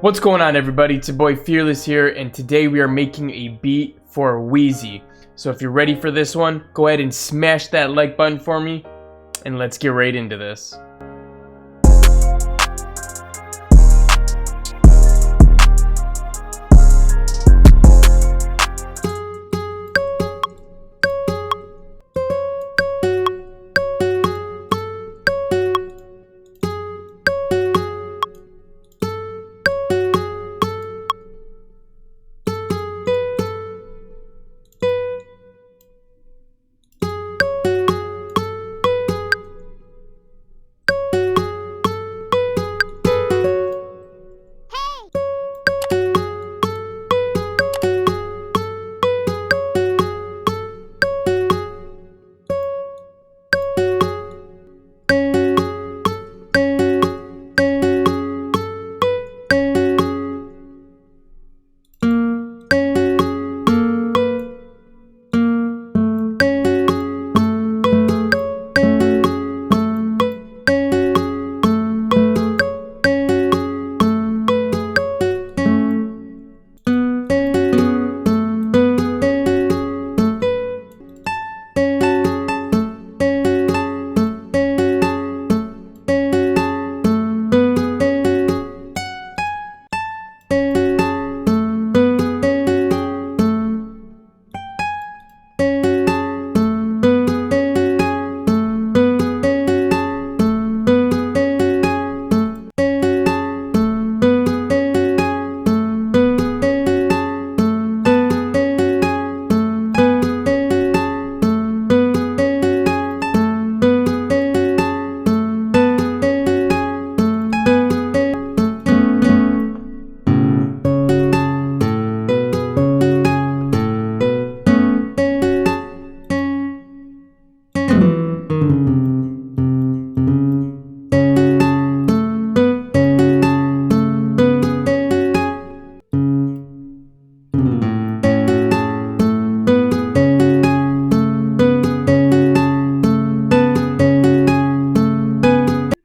What's going on, everybody? It's your boy Fearless here, and today we are making a beat for Wheezy. So if you're ready for this one, go ahead and smash that like button for me, and let's get right into this.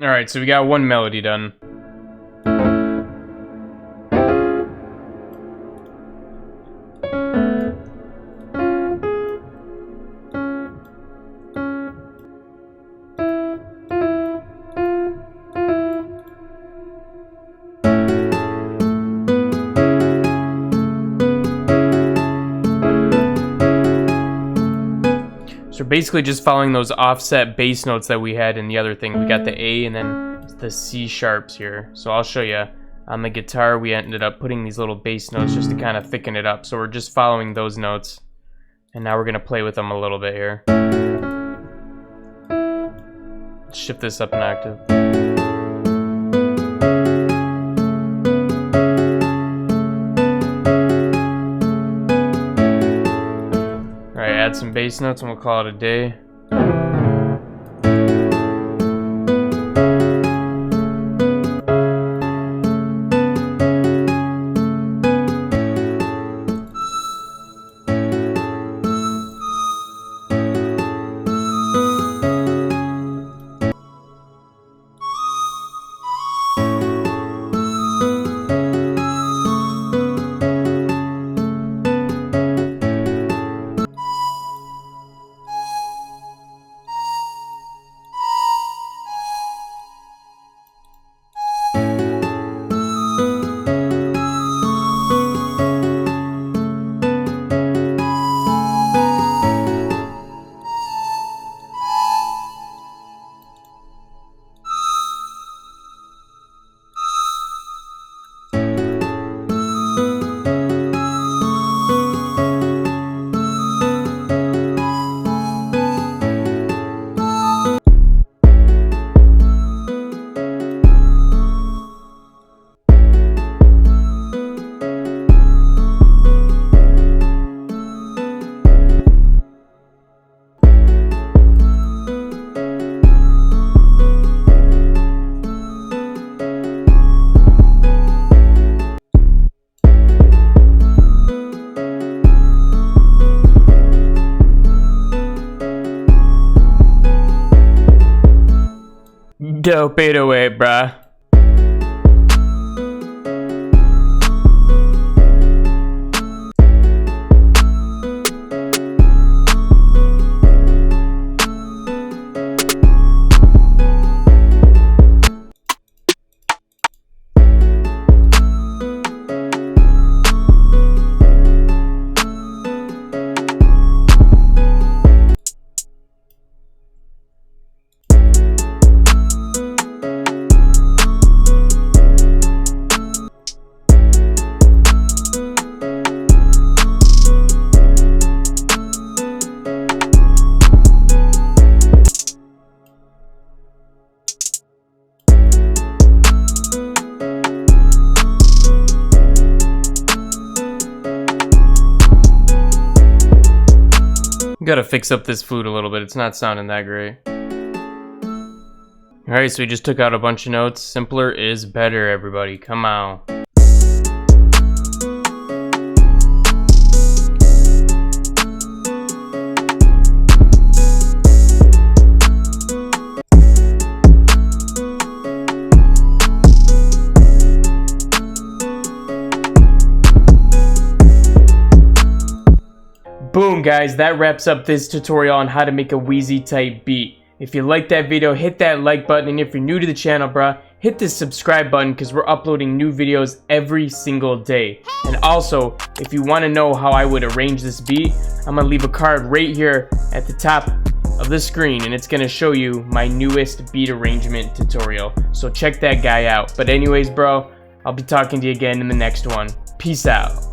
Alright, so we got one melody done. So basically just following those offset bass notes that we had in the other thing. We got the A and then the C sharps here. So I'll show you. On the guitar, we ended up putting these little bass notes just to kind of thicken it up. So we're just following those notes. And now we're going to play with them a little bit here. Let's shift this up an octave. Add some bass notes and we'll call it a day. Dope 808, bruh. Gotta fix up this flute a little bit. It's not sounding that great. Alright, so we just took out a bunch of notes. Simpler is better, everybody. Come on. Boom, guys, that wraps up this tutorial on how to make a Wheezy type beat. If you liked that video, hit that like button, and if you're new to the channel, bruh, hit the subscribe button because we're uploading new videos every single day. And also, if you want to know how I would arrange this beat, I'm going to leave a card right here at the top of the screen, and it's going to show you my newest beat arrangement tutorial. So check that guy out. But anyways, bro, I'll be talking to you again in the next one. Peace out.